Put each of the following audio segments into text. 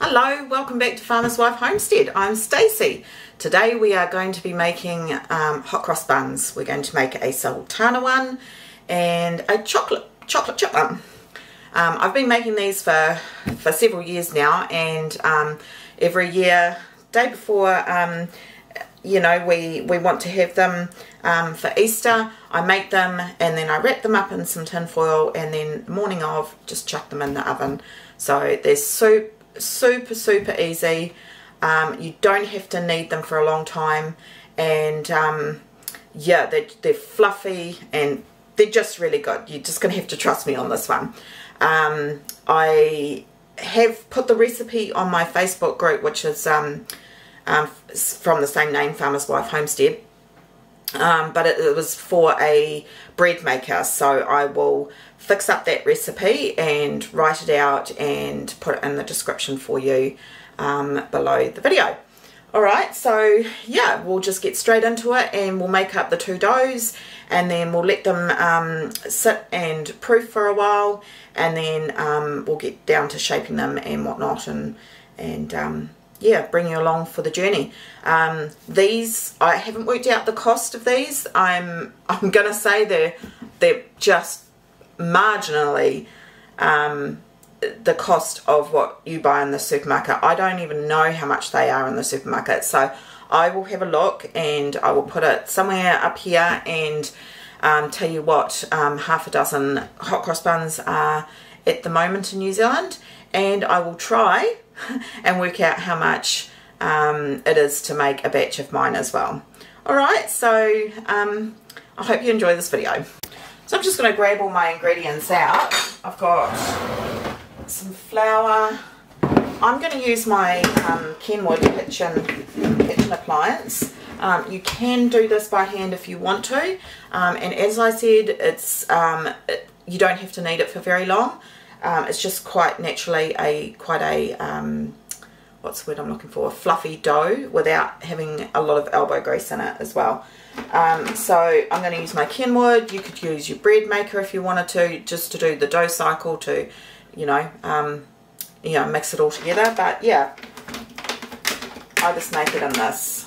Hello, welcome back to Farmer's Wife Homestead. I'm Stacey. Today we are going to be making hot cross buns. We're going to make a sultana one and a chocolate chip one. I've been making these for several years now, and every year, day before you know, we want to have them for Easter, I make them and then I wrap them up in some tin foil, and then the morning of just chuck them in the oven. So they're super easy. You don't have to knead them for a long time, and yeah, they're fluffy and they're just really good. You're just gonna have to trust me on this one. I have put the recipe on my Facebook group, which is from the same name, Farmer's Wife Homestead, but it was for a bread maker, so I will fix up that recipe and write it out and put it in the description for you below the video. Alright, so yeah, we'll just get straight into it, and we'll make up the two doughs, and then we'll let them sit and proof for a while, and then we'll get down to shaping them and whatnot, and yeah, bring you along for the journey. These, I haven't worked out the cost of these. I'm gonna say they're just marginally the cost of what you buy in the supermarket. I don't even know how much they are in the supermarket, so I will have a look and I will put it somewhere up here and tell you what half a dozen hot cross buns are at the moment in New Zealand, and I will try and work out how much it is to make a batch of mine as well. Alright, so I hope you enjoy this video. So I'm just going to grab all my ingredients out. I've got some flour. I'm going to use my Kenwood kitchen appliance. You can do this by hand if you want to, and as I said, it's you don't have to knead it for very long. It's just quite naturally quite a what's the word I'm looking for, a fluffy dough without having a lot of elbow grease in it as well. So I'm going to use my Kenwood. You could use your bread maker if you wanted to, just to do the dough cycle, to you know, mix it all together. But yeah, I just make it in this.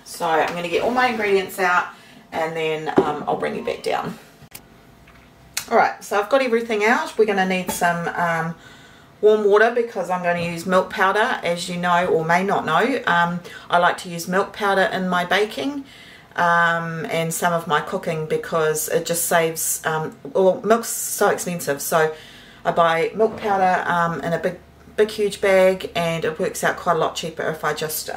So I'm going to get all my ingredients out, and then I'll bring you back down. Alright, so I've got everything out. We're going to need some warm water because I'm going to use milk powder, as you know or may not know. I like to use milk powder in my baking and some of my cooking because it just saves, well, milk's so expensive, so I buy milk powder in a big huge bag, and it works out quite a lot cheaper if I just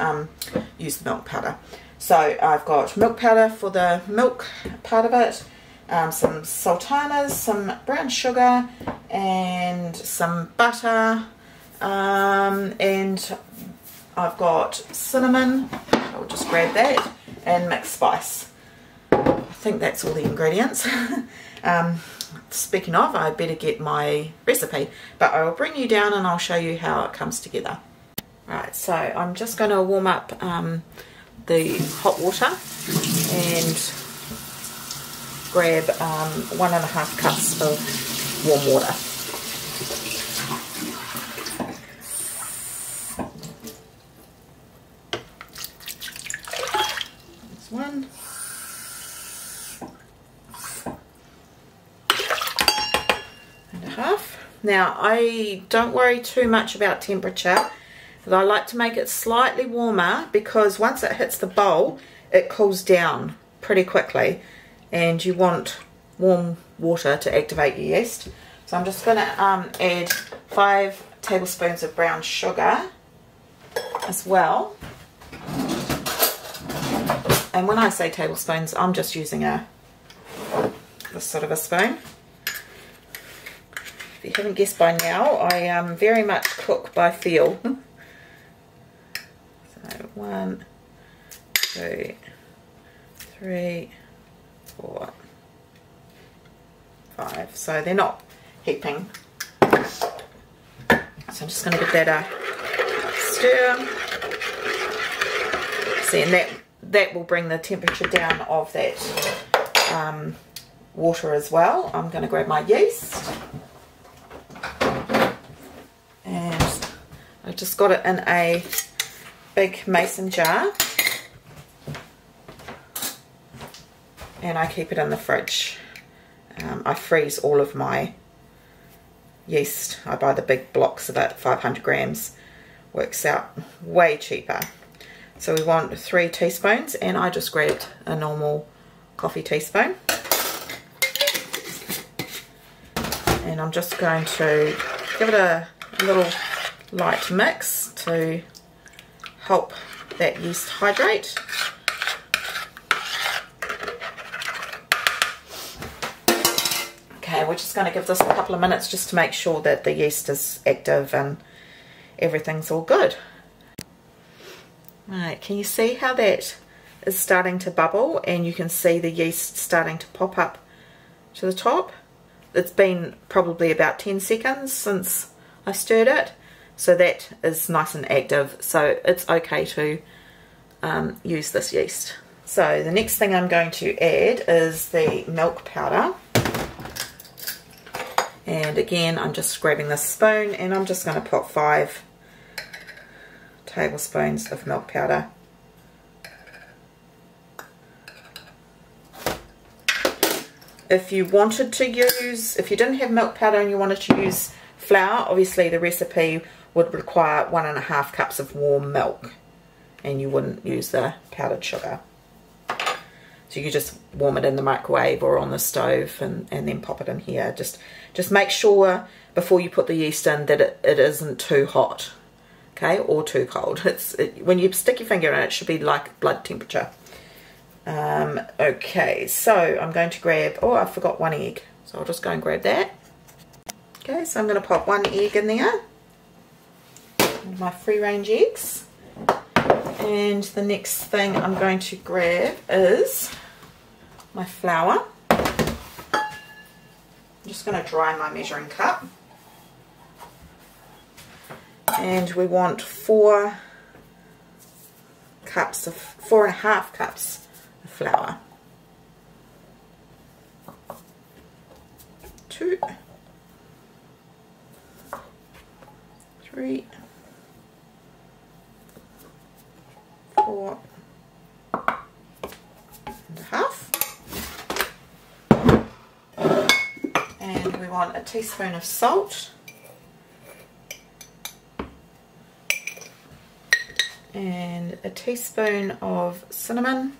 use the milk powder. So I've got milk powder for the milk part of it, some sultanas, some brown sugar, and some butter, and I've got cinnamon. I'll just grab that, and mixed spice. I think that's all the ingredients. Speaking of, I better get my recipe, but I will bring you down and I'll show you how it comes together. Right, so I'm just going to warm up the hot water and grab 1.5 cups of warm water. There's one. And a half. Now, I don't worry too much about temperature, but I like to make it slightly warmer because once it hits the bowl, it cools down pretty quickly, and you want warm water to activate your yeast. So I'm just going to add 5 tablespoons of brown sugar as well. And when I say tablespoons, I'm just using this sort of a spoon. If you haven't guessed by now, I very much cook by feel. So 1, 2, 3, 4, 5. So they're not heaping. So I'm just going to give that a stir. See, and that will bring the temperature down of that water as well. I'm going to grab my yeast and I just got it in a big mason jar, and I keep it in the fridge. I freeze all of my yeast. I buy the big blocks of it, 500 grams. Works out way cheaper. So we want 3 teaspoons, and I just grabbed a normal coffee teaspoon. And I'm just going to give it a little light mix to help that yeast hydrate. Okay, we're just going to give this a couple of minutes just to make sure that the yeast is active and everything's all good. Right, can you see how that is starting to bubble, and you can see the yeast starting to pop up to the top? It's been probably about 10 seconds since I stirred it, so that is nice and active, so it's okay to use this yeast. So the next thing I'm going to add is the milk powder. And again, I'm just grabbing this spoon, and I'm just going to put 5 tablespoons of milk powder. If you wanted to use, if you didn't have milk powder and you wanted to use flour, obviously the recipe would require 1.5 cups of warm milk, and you wouldn't use the powdered sugar. So you just warm it in the microwave or on the stove, and then pop it in here. Just make sure before you put the yeast in that it isn't too hot, okay, or too cold. When you stick your finger in it, it should be like blood temperature. Okay, so I'm going to grab, oh, I forgot 1 egg, so I'll just go and grab that. Okay, so I'm going to pop 1 egg in there, my free range eggs. And the next thing I'm going to grab is my flour. I'm just going to dry my measuring cup. And we want 4.5 cups of flour. 2, 3, 4.5. And we want a teaspoon of salt. And a teaspoon of cinnamon.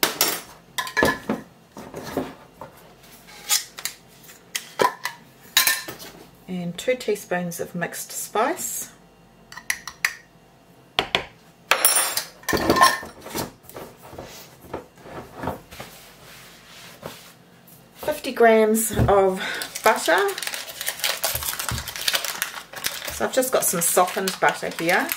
And 2 teaspoons of mixed spice. 50 grams of butter. So I've just got some softened butter here.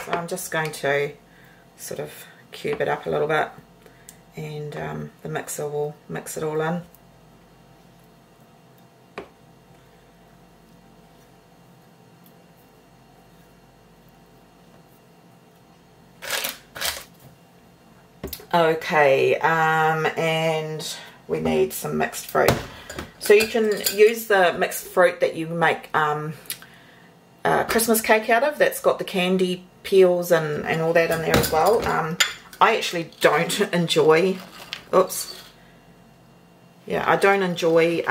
So I'm just going to sort of cube it up a little bit, and the mixer will mix it all in. Okay, and we need some mixed fruit. So you can use the mixed fruit that you make Christmas cake out of, that's got the candy peels and all that in there as well. I actually don't enjoy, I don't enjoy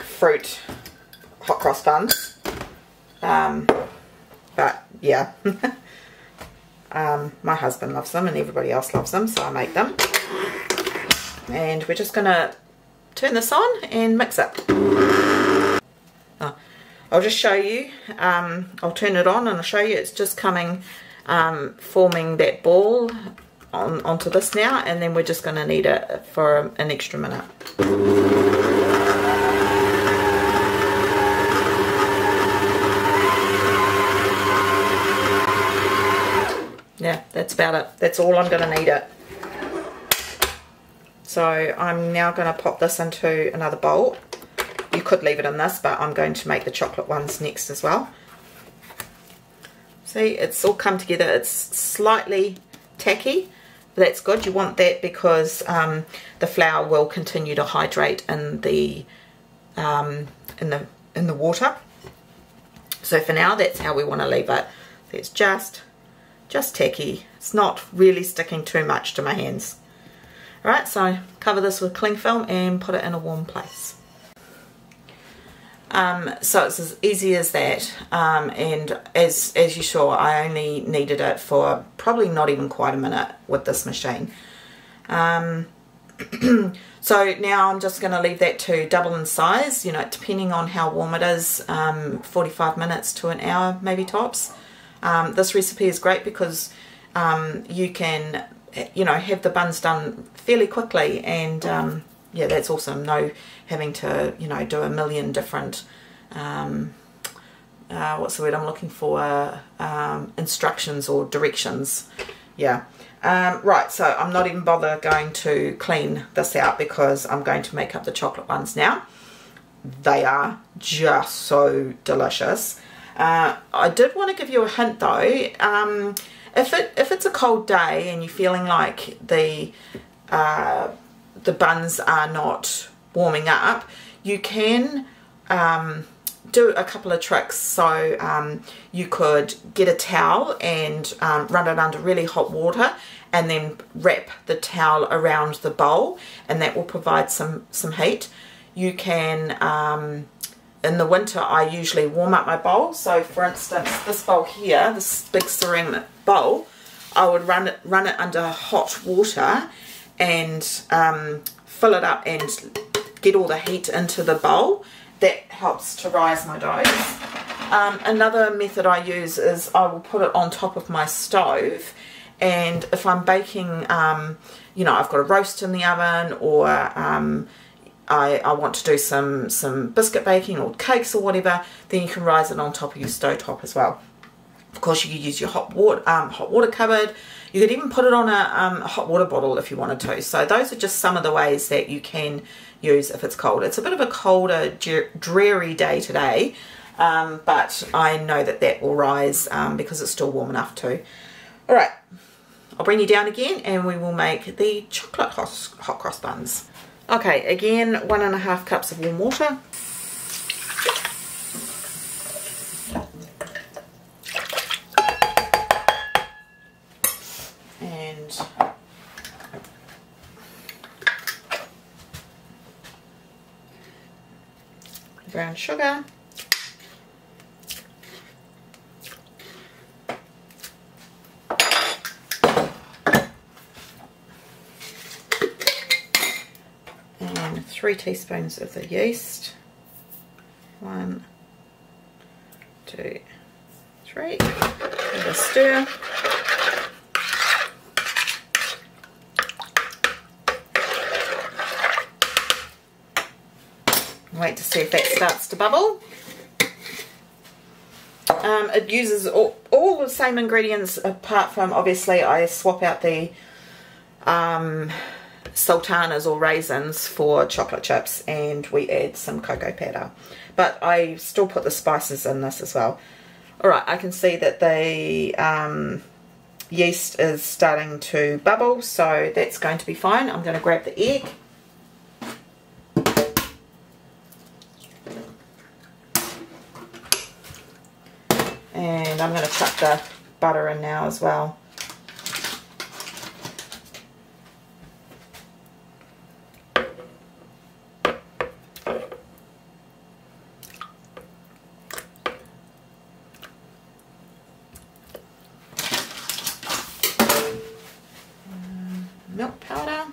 fruit hot cross buns, but yeah. My husband loves them and everybody else loves them, so I make them. And we're just going to turn this on and mix it. I'll just show you. I'll turn it on and I'll show you. It's just coming, forming that ball onto this now, and then we're just going to knead it for an extra minute. Yeah, that's about it. That's all I'm going to knead it. So I'm now going to pop this into another bowl. You could leave it in this, but I'm going to make the chocolate ones next as well. See, it's all come together. It's slightly tacky, but that's good. You want that because the flour will continue to hydrate in the water. So for now, that's how we want to leave it. It's just tacky. It's not really sticking too much to my hands. Alright, so cover this with cling film and put it in a warm place. So it's as easy as that, and as you saw, I only needed it for probably not even quite a minute with this machine. So now I'm just going to leave that to double in size, you know, depending on how warm it is, 45 minutes to an hour maybe tops. This recipe is great because you can, you know, have the buns done fairly quickly, and yeah, that's awesome. No having to, you know, do a million different what's the word I'm looking for, instructions or directions. Yeah. Right, so I'm not even going to clean this out because I'm going to make up the chocolate ones now. They are just so delicious. I did want to give you a hint though. If it's a cold day and you're feeling like the buns are not warming up, you can do a couple of tricks. So you could get a towel and run it under really hot water and then wrap the towel around the bowl, and that will provide some heat. You can, in the winter, I usually warm up my bowl. So for instance, this bowl here, this big ceramic bowl, I would run it under hot water and fill it up and get all the heat into the bowl. That helps to rise my dough. Another method I use is I will put it on top of my stove, and if I'm baking, you know, I've got a roast in the oven, or I want to do some biscuit baking or cakes or whatever, then you can rise it on top of your stove top as well. Of course, you could use your hot water cupboard. You could even put it on a hot water bottle if you wanted to. So those are just some of the ways that you can use if it's cold. It's a bit of a colder, dreary day today, but I know that will rise because it's still warm enough too. All right, I'll bring you down again and we will make the chocolate hot cross buns. Okay, again, 1.5 cups of warm water. And brown sugar. And 3 teaspoons of the yeast. 1, 2, 3. Give it a stir. Wait to see if that starts to bubble. It uses all the same ingredients, apart from obviously I swap out the sultanas or raisins for chocolate chips, and we add some cocoa powder, but I still put the spices in this as well. Alright, I can see that the yeast is starting to bubble, so that's going to be fine. I'm going to grab the egg. And I'm going to chuck the butter in now as well. Milk powder.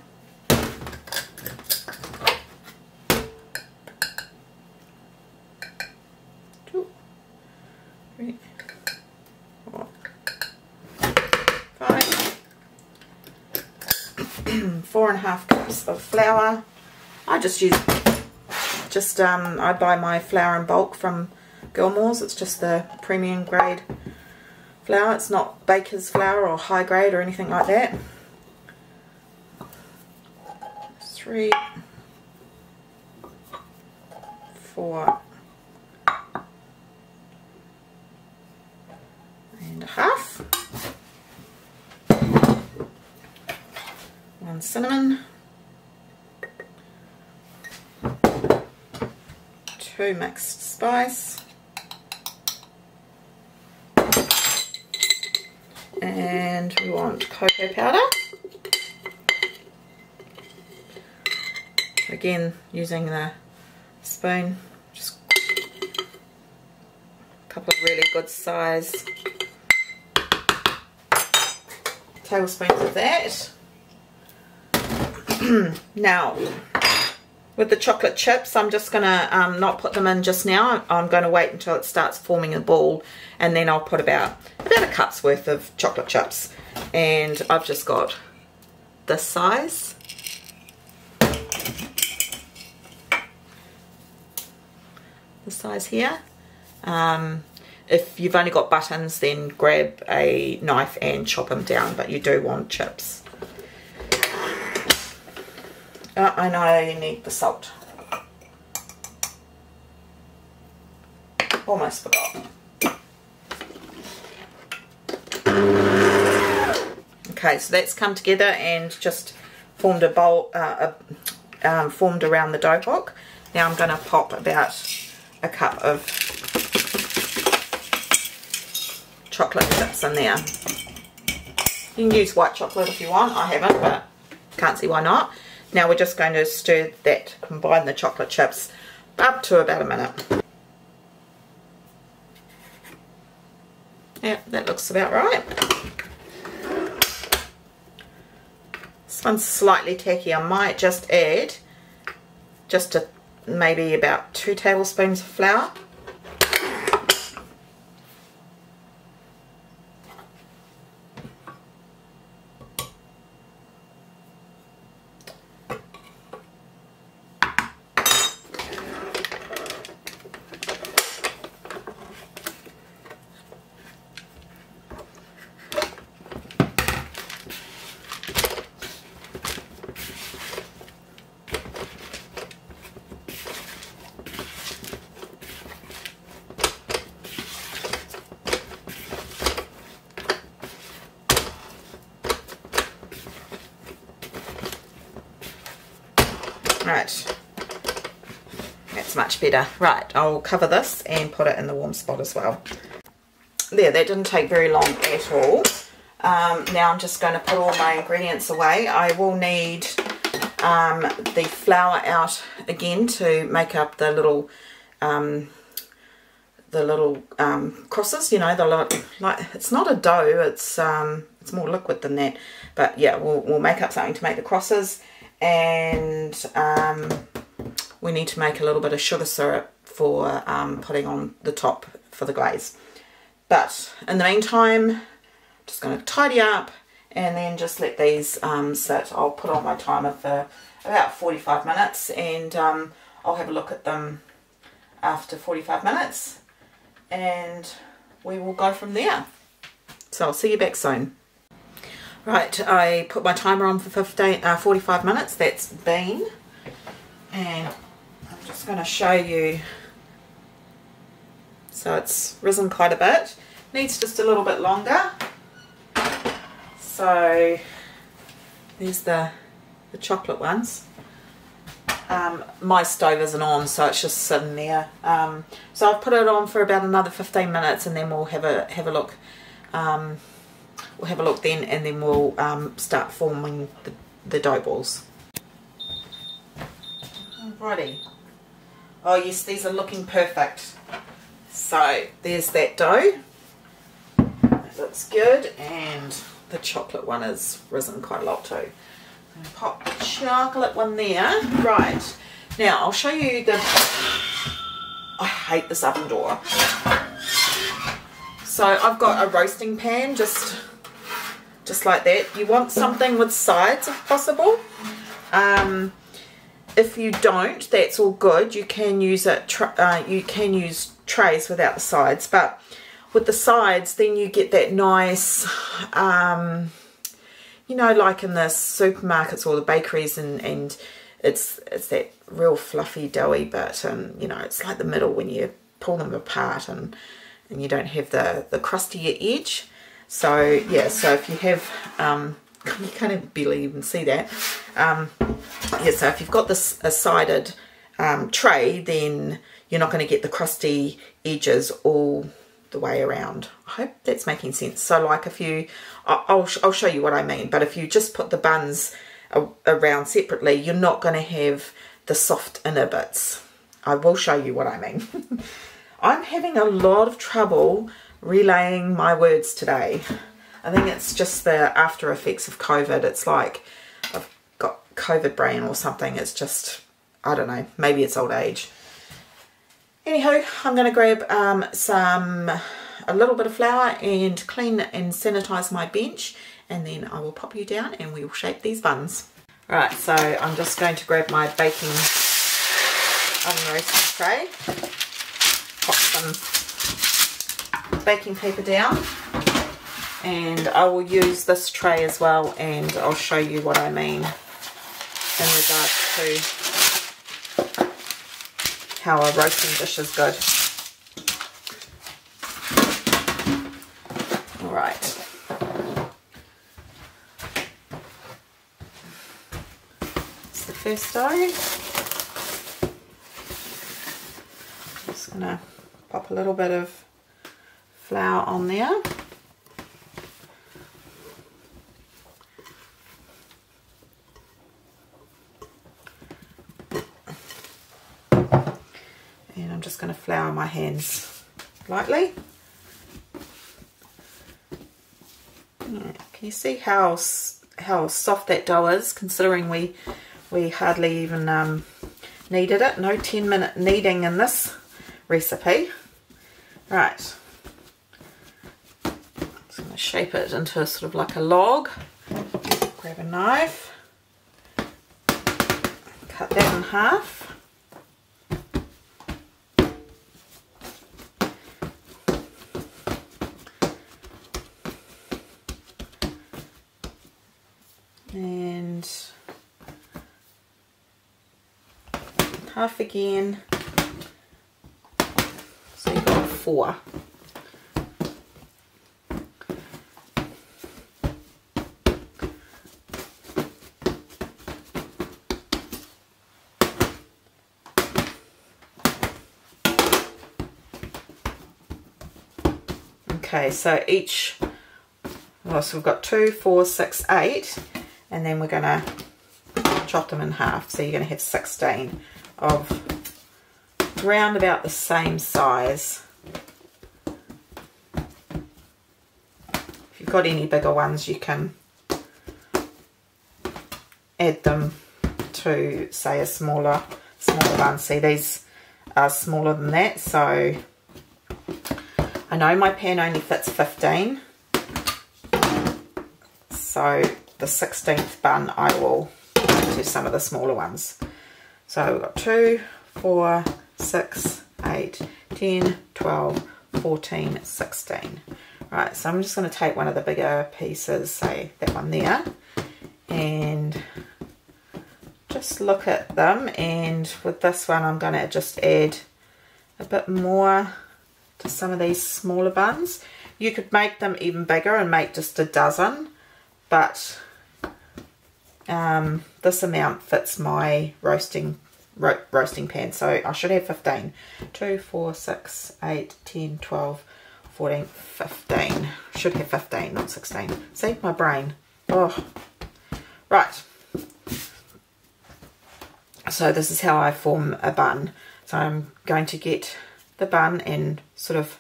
2, 3, 4, 5. 4.5 cups of flour. I just use I buy my flour in bulk from Gilmore's. It's just the premium grade flour. It's not baker's flour or high grade or anything like that. 3, 4, and ground cinnamon, 2 mixed spice, and we want cocoa powder. Again, using the spoon, just a couple of really good size tablespoons of that. Now, with the chocolate chips, I'm just going to not put them in just now. I'm going to wait until it starts forming a ball, and then I'll put about a cup's worth of chocolate chips. And I've just got this size. The size here. If you've only got buttons, then grab a knife and chop them down, but you do want chips. I know you need the salt. Almost forgot. Okay, so that's come together and just formed a bowl, formed around the dough hook. Now I'm going to pop about a cup of chocolate chips in there. You can use white chocolate if you want. I haven't, but can't see why not. Now we're just going to stir that, combine the chocolate chips up to about a minute. Yeah, that looks about right. This one's slightly tacky. I might just add maybe about 2 tablespoons of flour. Right, that's much better. Right, I'll cover this and put it in the warm spot as well. There, that didn't take very long at all. Now I'm just going to put all my ingredients away. I will need the flour out again to make up the little crosses. You know, like it's not a dough. It's more liquid than that. But yeah, we'll make up something to make the crosses. And we need to make a little bit of sugar syrup for putting on the top for the glaze. But in the meantime, just going to tidy up and then just let these sit. I'll put on my timer for about 45 minutes, and I'll have a look at them after 45 minutes and we will go from there. So I'll see you back soon. Right, I put my timer on for 45 minutes, that's been, and I'm just going to show you. So it's risen quite a bit, needs just a little bit longer. So there's the chocolate ones. My stove isn't on, so it's just sitting there. So I've put it on for about another 15 minutes, and then we'll have a look. We'll have a look then, and then we'll start forming the dough balls. Alrighty. Oh yes, these are looking perfect. So there's that dough. It looks good, and the chocolate one has risen quite a lot too. I'm going to pop the chocolate one there. Right. Now I'll show you the... I hate this oven door. So I've got a roasting pan, just like that. You want something with sides if possible. If you don't, that's all good. You can use you can use trays without the sides, but with the sides, then you get that nice, you know, like in the supermarkets or the bakeries, and it's that real fluffy doughy bit, and you know, it's like the middle when you pull them apart, and you don't have the crustier edge. So yeah, so if you have You can't barely even see that. Yeah, so if you've got this a sided tray, then you're not going to get the crusty edges all the way around. I hope that's making sense. So like if you, I'll show you what I mean, but if you just put the buns around separately, you're not going to have the soft inner bits. I will show you what I mean. I'm having a lot of trouble relaying my words today. I think it's just the after effects of COVID. It's like I've got COVID brain or something. It's just, I don't know, maybe it's old age. Anywho, I'm going to grab a little bit of flour and clean and sanitize my bench, and then I will pop you down and we will shape these buns. Right, so I'm just going to grab my baking oven roasting tray, pop some baking paper down, and I will use this tray as well, and I'll show you what I mean in regards to how a roasting dish is good. Alright. It's the first dough. Just gonna pop a little bit of flour on there. And I'm just going to flour my hands lightly. Yeah, can you see how soft that dough is, considering we hardly even kneaded it? No 10-minute kneading in this recipe. Right. I'm just going to shape it into sort of like a log. Grab a knife. Cut that in half. And half again, so you've got 4. Okay, so each, well, so we've got 2, 4, 6, 8. And then we're going to chop them in half. So you're going to have 16 of round about the same size. If you've got any bigger ones, you can add them to, say, a smaller bun. See, these are smaller than that. So I know my pan only fits 15. So the 16th bun I will do some of the smaller ones. So we've got 2, 4, 6, 8, 10, 12, 14, 16. Right, so I'm just going to take one of the bigger pieces, say that one there, and just look at them, and with this one I'm going to just add a bit more to some of these smaller buns. You could make them even bigger and make just a dozen, but this amount fits my roasting pan, so I should have 15. 2, 4, 6, 8, 10, 12, 14, 15. Should have 15, not 16. See, my brain. Oh, right. So this is how I form a bun. So I'm going to get the bun and sort of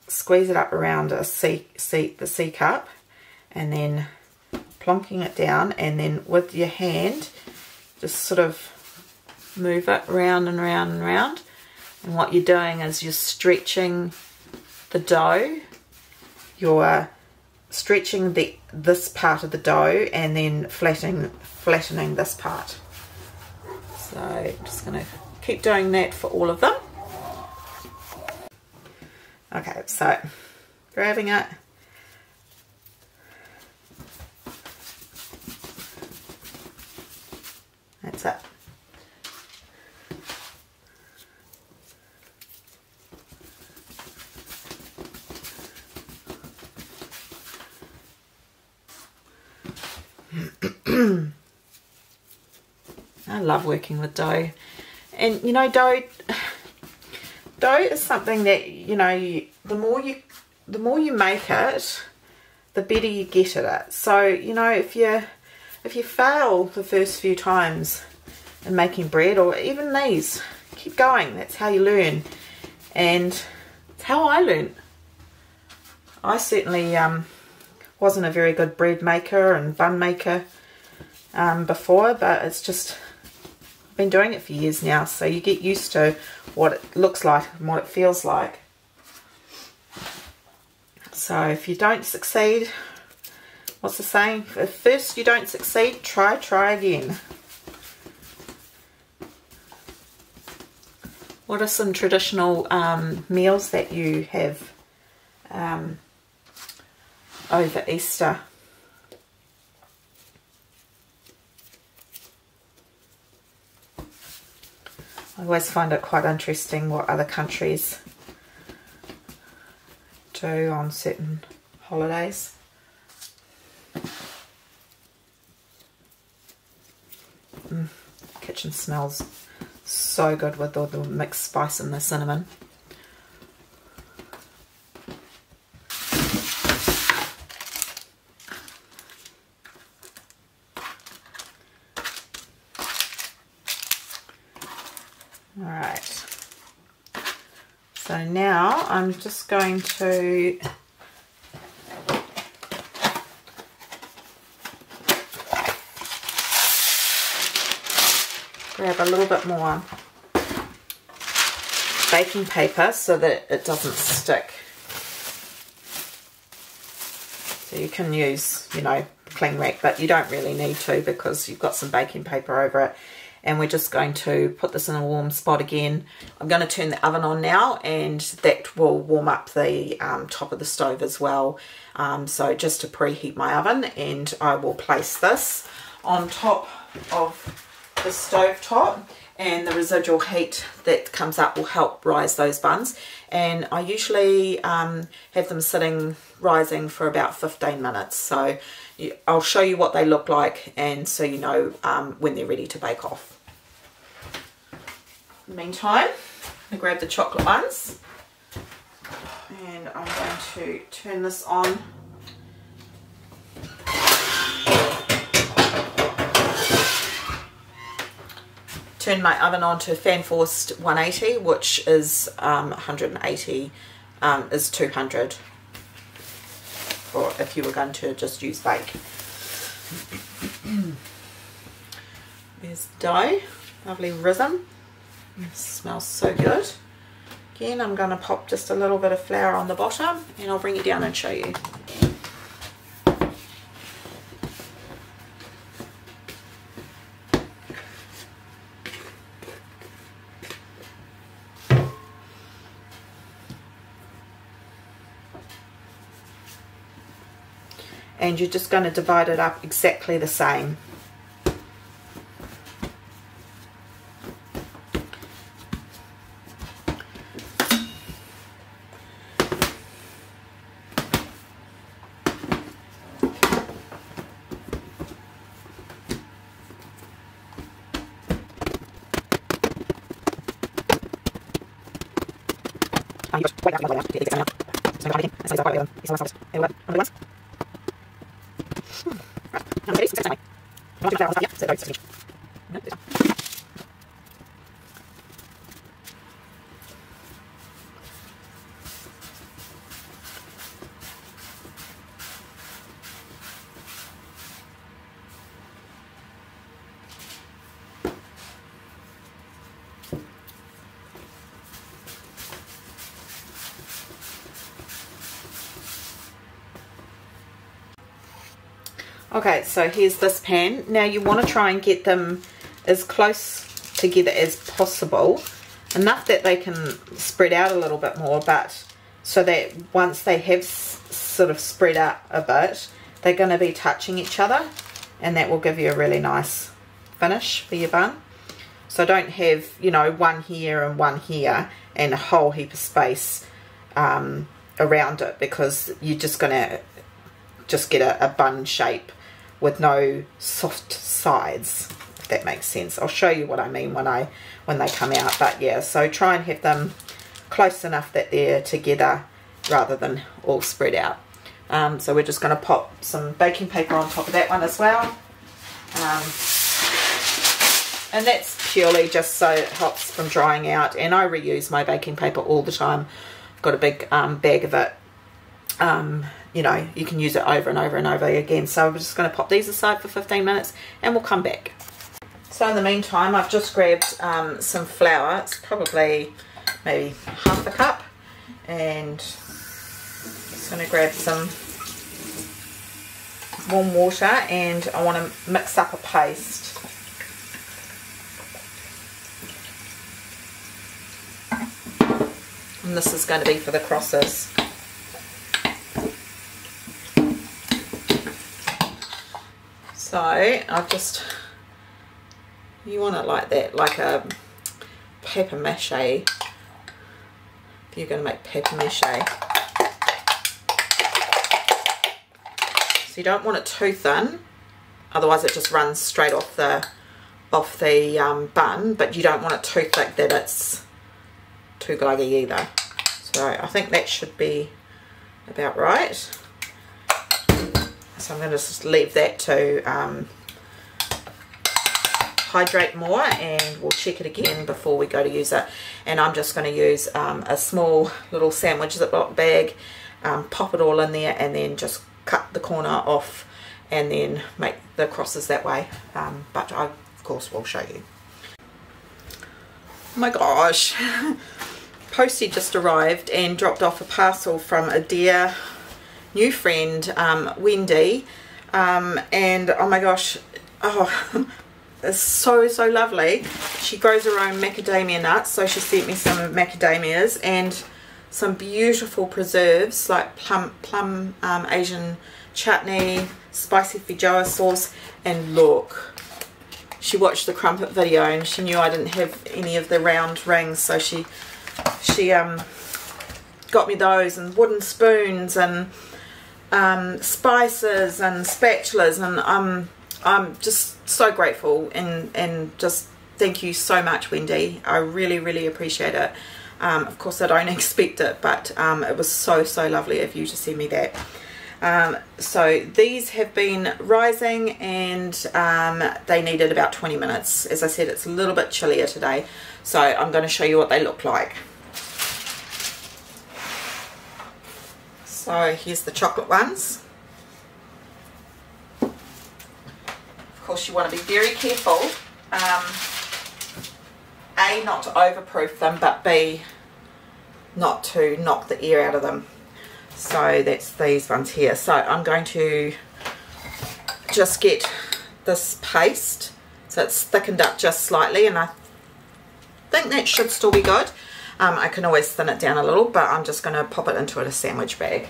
squeeze it up around the C cup, and then plonking it down, and then with your hand just sort of move it round and round and round, and what you're doing is you're stretching the dough, you're stretching this part of the dough and then flattening this part. So I'm just going to keep doing that for all of them. Okay, so grabbing it, that's it. I love working with dough. And you know, dough is something that, you know, the more you make it, the better you get at it. So, you know, if you fail the first few times in making bread, or even these, keep going. That's how you learn. And it's how I learned. I certainly wasn't a very good bread maker and bun maker before, but it's just, I've been doing it for years now, so you get used to what it looks like and what it feels like. So if you don't succeed, what's the saying? If first you don't succeed, try again. What are some traditional meals that you have over Easter? I always find it quite interesting what other countries do on certain holidays. Kitchen smells so good with all the mixed spice and the cinnamon. Alright, so now I'm just going to grab a little bit more baking paper so that it doesn't stick. So you can use, you know, cling wrap, but you don't really need to because you've got some baking paper over it. And we're just going to put this in a warm spot again. I'm going to turn the oven on now, and that will warm up the top of the stove as well. So just to preheat my oven, and I will place this on top of the stove top, and the residual heat that comes up will help rise those buns. And I usually have them rising for about 15 minutes. So I'll show you what they look like, and so you know when they're ready to bake off. In the meantime, I'm going to grab the chocolate buns, and I'm going to turn this on. Turn my oven on to fan forced 180, which is 180 is 200, or if you were going to just use bake. There's the dough, lovely risen. It smells so good. Again, I'm going to pop just a little bit of flour on the bottom, and I'll bring it down and show you. And you're just going to divide it up exactly the same. Okay, so here's this pan. Now you want to try and get them as close together as possible, enough that they can spread out a little bit more, but so that once they have sort of spread out a bit, they're going to be touching each other, and that will give you a really nice finish for your bun. So don't have, you know, one here and one here and a whole heap of space around it, because you're just going to get a bun shape with no soft sides, if that makes sense. I'll show you what I mean when they come out. But yeah, so try and have them close enough that they're together rather than all spread out. So we're just going to pop some baking paper on top of that one as well. And that's purely just so it helps from drying out, and I reuse my baking paper all the time. I've got a big bag of it. You know, you can use it over and over and over again. So we're just going to pop these aside for 15 minutes and we'll come back. So in the meantime, I've just grabbed some flour. It's probably maybe half a cup, and just going to grab some warm water, and I want to mix up a paste. And this is going to be for the crosses. So I've just, you want it like that, like a paper mache, if you're going to make paper mache. So you don't want it too thin, otherwise it just runs straight off the bun, but you don't want it too thick that it's too gluggy either. So I think that should be about right. So I'm going to just leave that to hydrate more, and we'll check it again before we go to use it. And I'm just going to use a small little sandwich Ziploc bag, pop it all in there, and then just cut the corner off and then make the crosses that way. But I of course will show you. Oh my gosh. Postie just arrived and dropped off a parcel from a dear new friend, Wendy, and oh my gosh, oh, it's so lovely. She grows her own macadamia nuts, so she sent me some macadamias and some beautiful preserves like plum Asian chutney, spicy feijoa sauce, and look, she watched the crumpet video and she knew I didn't have any of the round rings, so she got me those, and wooden spoons, and spices and spatulas, and I'm just so grateful, and just thank you so much, Wendy. I really appreciate it. Of course I don't expect it, but it was so lovely of you to send me that. So these have been rising, and they needed about 20 minutes. As I said, it's a little bit chillier today, so I'm going to show you what they look like. So here's the chocolate ones. Of course you want to be very careful, A, not to overproof them, but B, not to knock the air out of them. So that's these ones here. So I'm going to just get this paste so it's thickened up just slightly, and I think that should still be good. I can always thin it down a little, but I'm just going to pop it into a sandwich bag.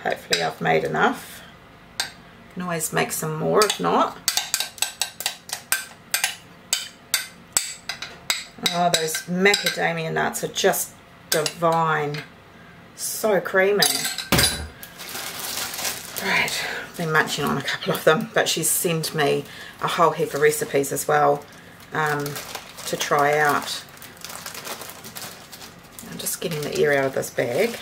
Hopefully I've made enough. Can always make some more if not. Oh, those macadamia nuts are just divine. So creamy. Right, I've been munching on a couple of them, but she's sent me a whole heap of recipes as well to try out. I'm just getting the air out of this bag.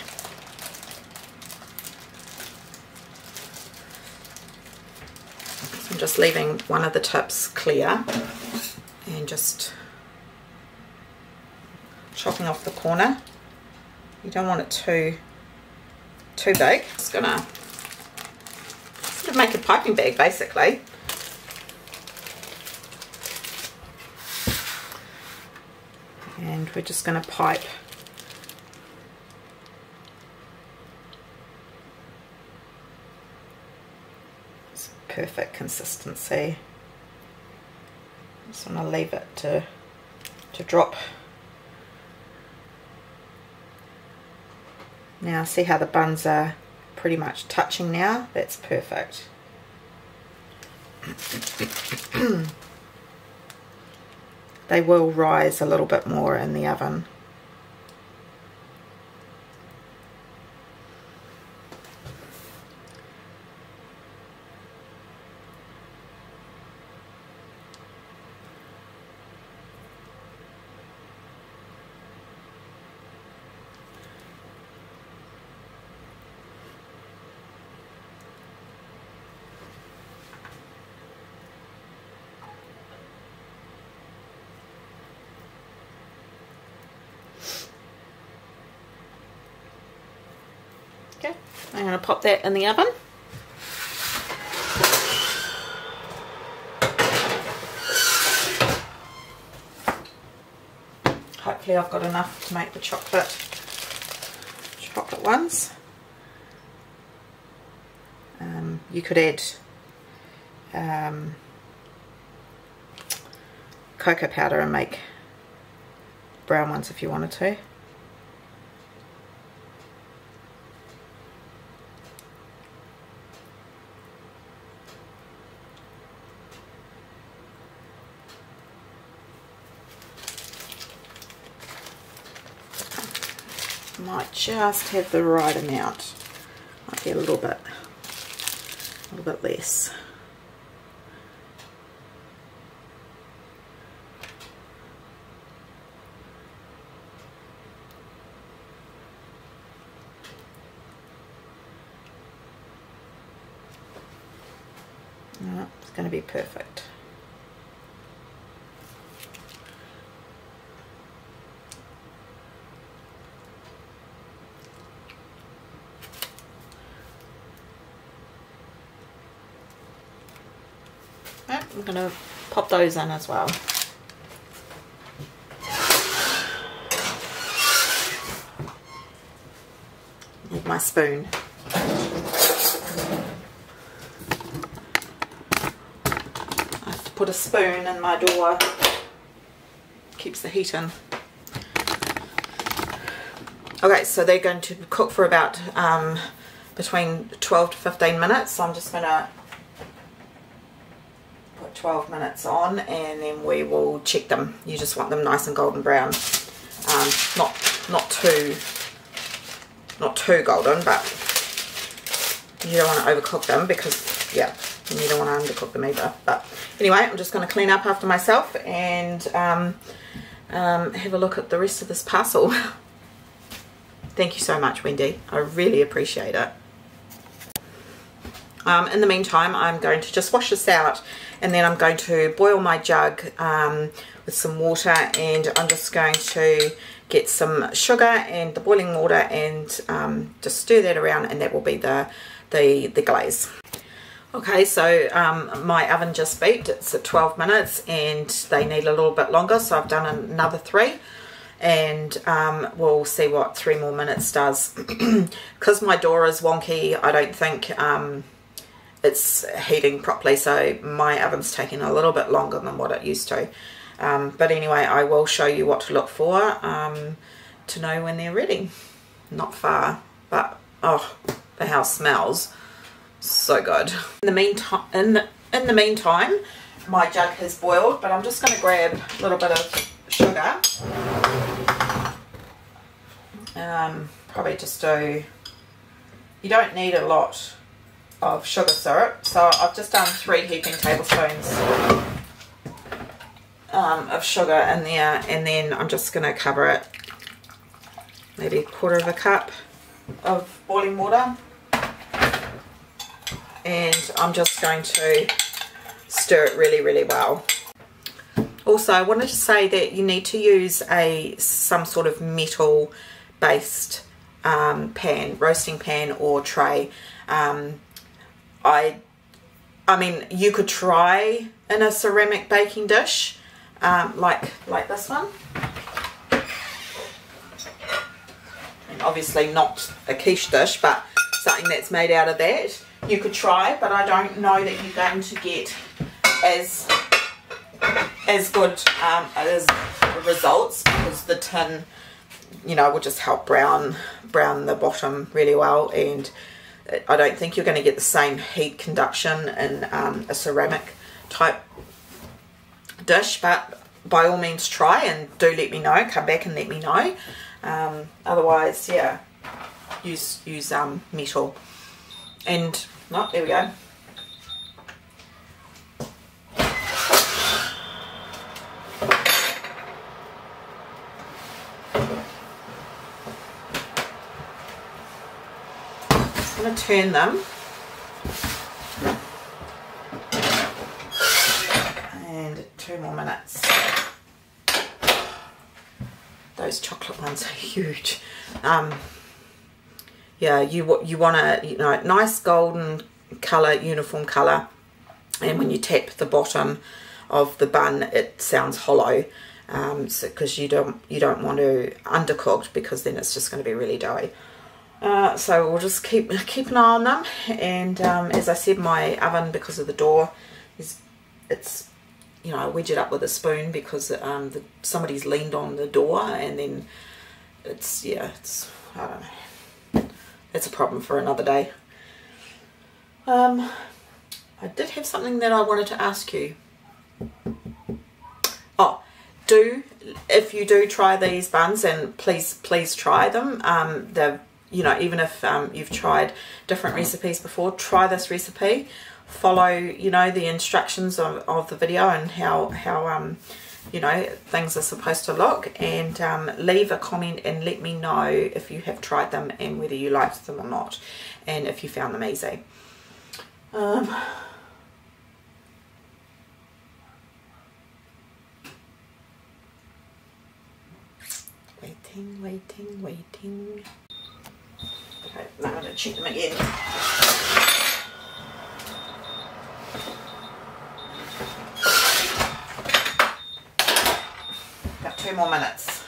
I'm just leaving one of the tips clear and just chopping off the corner. You don't want it too big. Just gonna sort of make a piping bag basically. And we're just going to pipe it's perfect consistency. Just want to leave it to drop. Now see how the buns are pretty much touching now? That's perfect. they will rise a little bit more in the oven. Okay, I'm going to pop that in the oven. Hopefully I've got enough to make the chocolate ones. You could add cocoa powder and make brown ones if you wanted to. Might just have the right amount. Might be a little bit less. No, it's going to be perfect. I'm going to pop those in as well. Need my spoon. I have to put a spoon in my door. Keeps the heat in. Okay, so they're going to cook for about between 12 to 15 minutes. So I'm just going to 12 minutes on, and then we will check them. You just want them nice and golden brown, not too golden, but you don't want to overcook them because, yeah, you don't want to undercook them either. But anyway, I'm just going to clean up after myself and have a look at the rest of this parcel. Thank you so much, Wendy. I really appreciate it. In the meantime, I'm going to just wash this out, and then I'm going to boil my jug with some water, and I'm just going to get some sugar and the boiling water and just stir that around, and that will be the glaze. Okay, so my oven just beeped. It's at 12 minutes and they need a little bit longer, so I've done another 3. And we'll see what 3 more minutes does. Because my door is wonky, I don't think it's heating properly, so my oven's taking a little bit longer than what it used to. But anyway, I will show you what to look for to know when they're ready. Not far, but oh, the house smells so good. In the meantime, my jug has boiled, but I'm just going to grab a little bit of sugar. Probably just do, you don't need a lot of sugar syrup, so I've just done 3 heaping tablespoons of sugar in there, and then I'm just going to cover it, maybe 1/4 cup of boiling water, and I'm just going to stir it really well. Also, I wanted to say that you need to use some sort of metal based pan, roasting pan or tray. I mean, you could try in a ceramic baking dish like this one, and obviously not a quiche dish, but something that's made out of that. You could try, but I don't know that you're going to get as good as results, because the tin, you know, will just help brown the bottom really well, and I don't think you're going to get the same heat conduction in a ceramic type dish. But by all means try, and do let me know, come back and let me know. Otherwise, yeah, use metal. And no, there we go. I'm going to turn them, and 2 more minutes. Those chocolate ones are huge. Yeah, you want a, you know, nice golden colour, uniform colour, and when you tap the bottom of the bun, it sounds hollow, because you don't want to undercooked, because then it's just going to be really doughy. So we'll just keep an eye on them, and as I said, my oven, because of the door, it's you know, I wedge it up with a spoon because somebody's leaned on the door, and then it's, yeah, it's, I don't know, it's a problem for another day. I did have something that I wanted to ask you. Oh, if you do try these buns, and please try them. You know, even if you've tried different recipes before, try this recipe. Follow, you know, the instructions of the video, and how you know, things are supposed to look, and leave a comment and let me know if you have tried them and whether you liked them or not, and if you found them easy. Waiting. Okay, now I'm going to check them again. About 2 more minutes.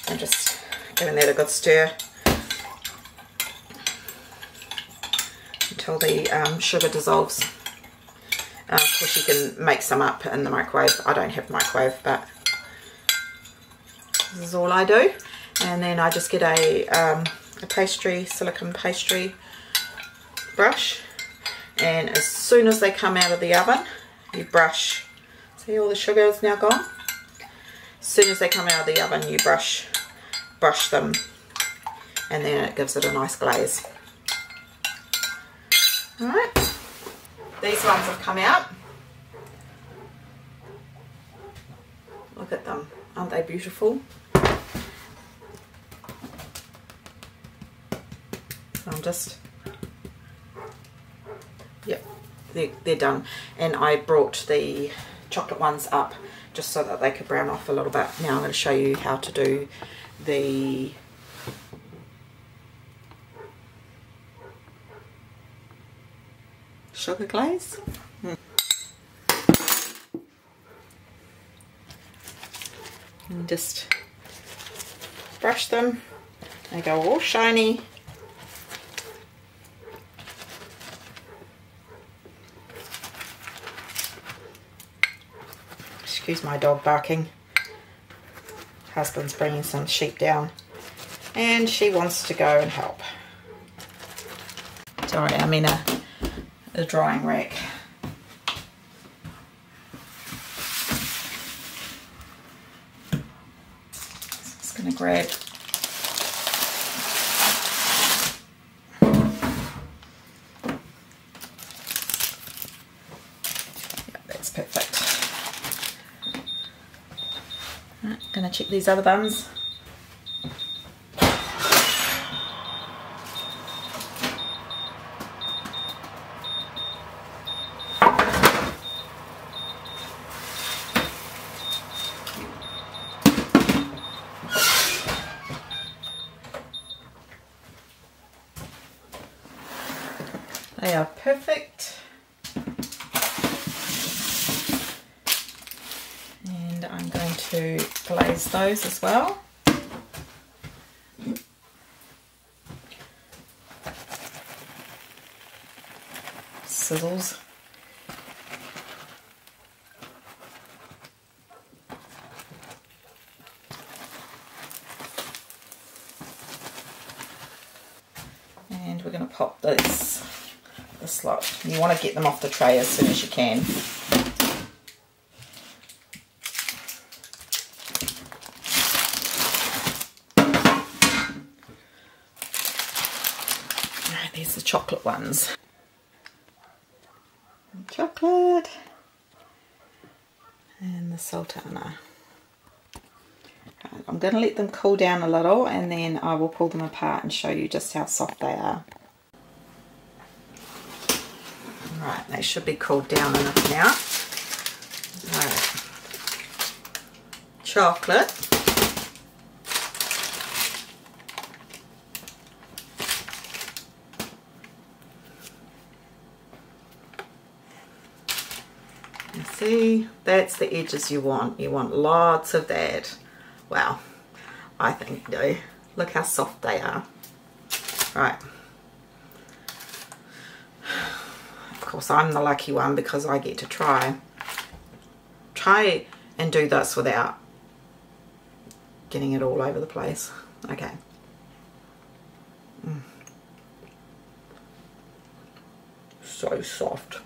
I'm just giving that a good stir until the sugar dissolves. Of course, you can make some up in the microwave. I don't have a microwave, but this is all I do. And then I just get a silicone pastry brush, and as soon as they come out of the oven, you brush. See, all the sugar is now gone. As soon as they come out of the oven, you brush them, and then it gives it a nice glaze. Alright, these ones have come out. Look at them, aren't they beautiful? So I'm just, yep, they're done. And I brought the chocolate ones up just so that they could brown off a little bit. Now I'm going to show you how to do the sugar glaze. And just brush them. They go all shiny. Excuse my dog barking. Husband's bringing some sheep down, and she wants to go and help. Sorry, I'm in a drying rack. Just going to grab that's perfect. Right, going to check these other buns. They are perfect, and I'm going to glaze those as well. Sizzles. And we're going to pop this buns. Look, you want to get them off the tray as soon as you can. There's the chocolate ones. Chocolate. And the sultana. Right, I'm going to let them cool down a little and then I will pull them apart and show you just how soft they are. Right, they should be cooled down enough now. Right. Chocolate. See, that's the edges you want. You want lots of that. Wow, I think you do. Look how soft they are. Right. Of course, I'm the lucky one because I get to try and do this without getting it all over the place. Okay. So soft.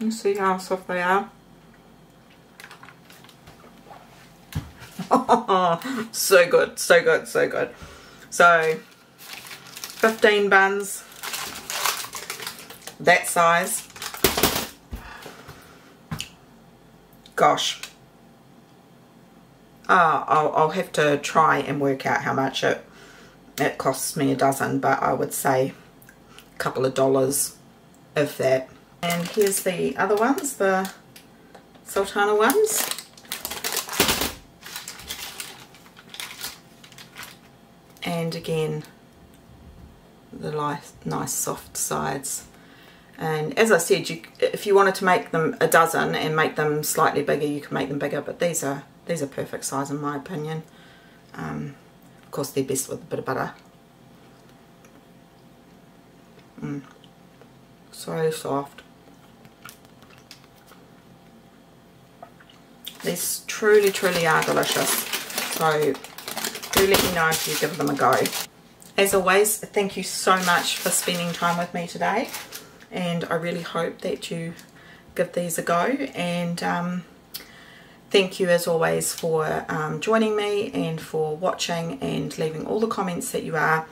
You see how soft they are? So good, so good, so good. So 15 buns, that size. Gosh. I'll have to try and work out how much it costs me a dozen, but I would say a couple of dollars, if that. And here's the other ones, the sultana ones. And again, the nice soft sides. And as I said, if you wanted to make them a dozen and make them slightly bigger, you can make them bigger, but these are perfect size in my opinion. Of course, they're best with a bit of butter. So soft. These truly, truly are delicious. So do let me know if you give them a go. As always, thank you so much for spending time with me today. And I really hope that you give these a go. And thank you as always for joining me and for watching and leaving all the comments that you are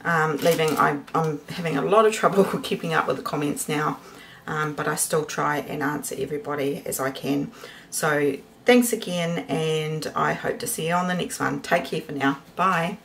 leaving. I'm having a lot of trouble keeping up with the comments now. But I still try and answer everybody as I can. So thanks again, and I hope to see you on the next one. Take care for now. Bye.